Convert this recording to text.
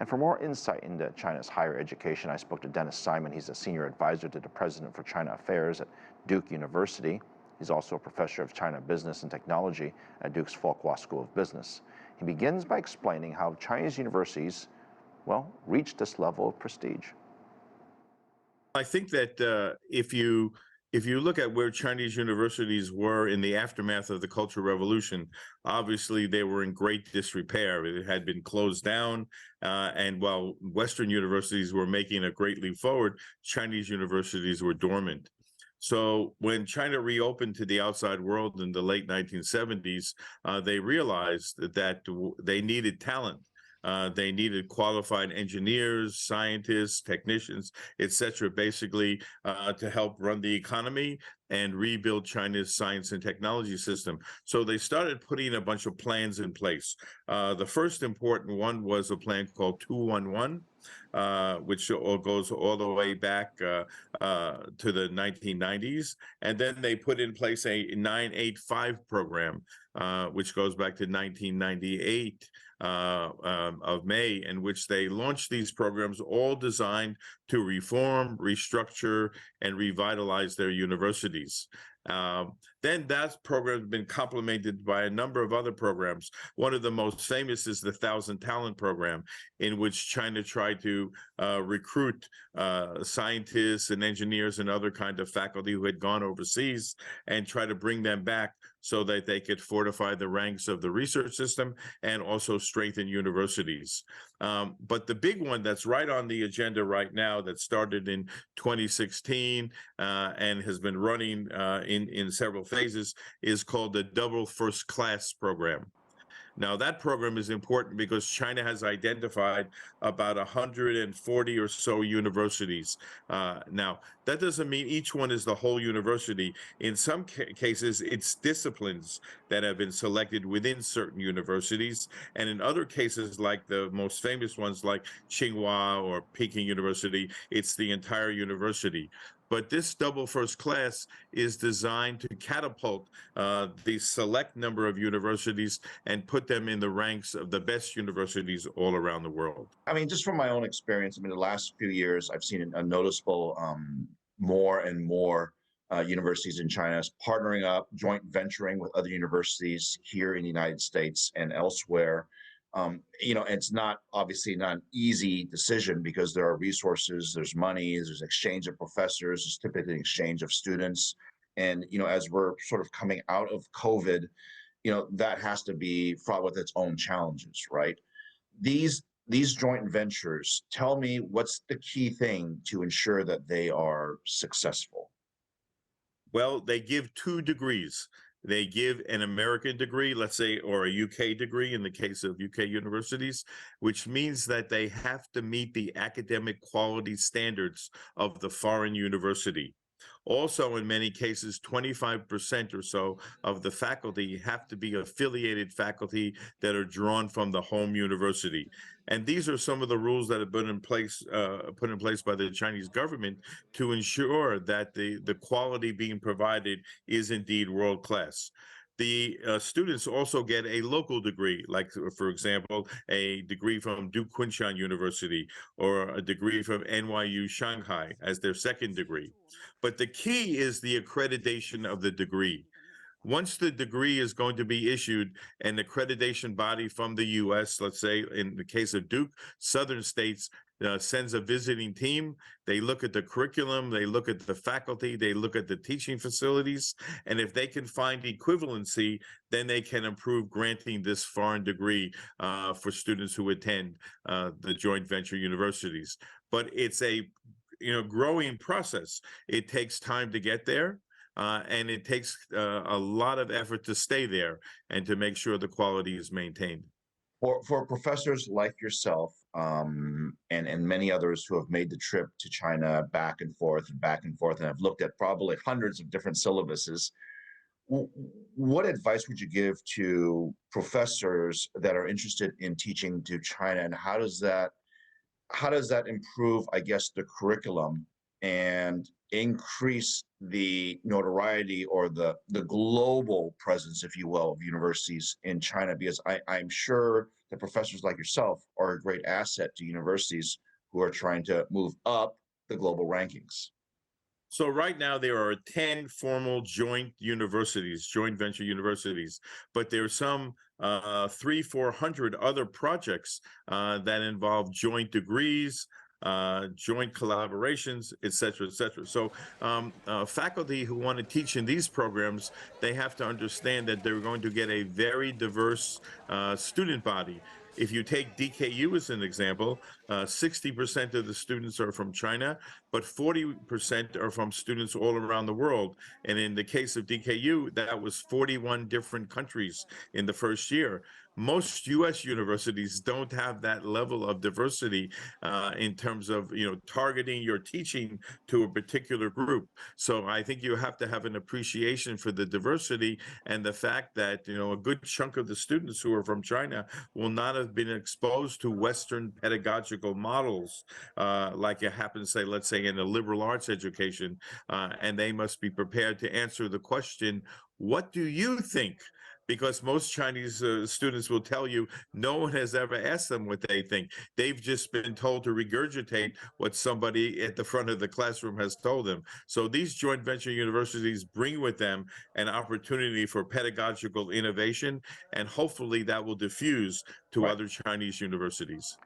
And for more insight into China's higher education, I spoke to Denis Simon. He's a senior advisor to the president for China Affairs at Duke University. He's also a professor of China Business and Technology at Duke's Fuqua School of Business. He begins by explaining how Chinese universities, well, reach this level of prestige. I think that if you look at where Chinese universities were in the aftermath of the Cultural Revolution, obviously they were in great disrepair. It had been closed down, and while Western universities were making a great leap forward, Chinese universities were dormant. So when China reopened to the outside world in the late 1970s, they realized that they needed talent. They needed qualified engineers, scientists, technicians, etc., basically to help run the economy and rebuild China's science and technology system. So they started putting a bunch of plans in place. The first important one was a plan called 211, which goes all the way back to the 1990s. And then they put in place a 985 program, which goes back to 1998. Of May, in which they launched these programs, all designed to reform, restructure, and revitalize their universities. Then that program has been complemented by a number of other programs. One of the most famous is the 1,000 Talent Program, in which China tried to recruit scientists and engineers and other kind of faculty who had gone overseas and try to bring them back so that they could fortify the ranks of the research system and also strengthen universities. But the big one that's right on the agenda right now, that started in 2016 and has been running in several phases, is called the Double First Class Program. Now, that program is important because China has identified about 140 or so universities. Now, that doesn't mean each one is the whole university. In some cases, it's disciplines that have been selected within certain universities. And in other cases, like the most famous ones like Tsinghua or Peking University, it's the entire university. But this double first class is designed to catapult the select number of universities and put them in the ranks of the best universities all around the world. I mean, just from my own experience, I mean, the last few years, I've seen a noticeable more and more universities in China partnering up, joint venturing with other universities here in the United States and elsewhere. You know, it's not obviously not an easy decision because there are resources, there's money, there's exchange of professors, there's typically an exchange of students. And, you know, as we're sort of coming out of COVID, you know, that has to be fraught with its own challenges, right? These joint ventures, tell me what's the key thing to ensure that they are successful? Well, they give 2 degrees. They give an American degree, let's say, or a UK degree in the case of UK universities, which means that they have to meet the academic quality standards of the foreign university. Also, in many cases, 25% or so of the faculty have to be affiliated faculty that are drawn from the home university. And these are some of the rules that have been in place, put in place by the Chinese government to ensure that the quality being provided is indeed world class. The students also get a local degree, like, for example, a degree from Duke Kunshan University or a degree from NYU Shanghai as their second degree. But the key is the accreditation of the degree. Once the degree is going to be issued, an accreditation body from the U.S., let's say in the case of Duke, Southern states, sends a visiting team. They look at the curriculum, they look at the faculty, they look at the teaching facilities, and if they can find equivalency, then they can approve granting this foreign degree for students who attend the joint venture universities. But it's a growing process. It takes time to get there. And it takes a lot of effort to stay there and to make sure the quality is maintained. For professors like yourself and many others who have made the trip to China back and forth, and have looked at probably hundreds of different syllabuses, what advice would you give to professors that are interested in teaching to China, and how does that improve, I guess, the curriculum and increase the notoriety or the global presence, if you will, of universities in China? Because I'm sure that professors like yourself are a great asset to universities who are trying to move up the global rankings? So right now there are 10 formal joint universities, joint venture universities, but there are some 400 other projects that involve joint degrees, joint collaborations, et cetera, et cetera. So faculty who want to teach in these programs, they have to understand that they're going to get a very diverse student body. If you take DKU as an example, 60% of the students are from China, but 40% are from students all around the world. And in the case of DKU, that was 41 different countries in the first year. Most U.S. universities don't have that level of diversity in terms of targeting your teaching to a particular group. So I think you have to have an appreciation for the diversity and the fact that a good chunk of the students who are from China will not have been exposed to Western pedagogical models like it happens, let's say, in a liberal arts education, and they must be prepared to answer the question, what do you think? Because most Chinese students will tell you no one has ever asked them what they think. They've just been told to regurgitate what somebody at the front of the classroom has told them. So these joint venture universities bring with them an opportunity for pedagogical innovation, and hopefully that will diffuse to Right. other Chinese universities.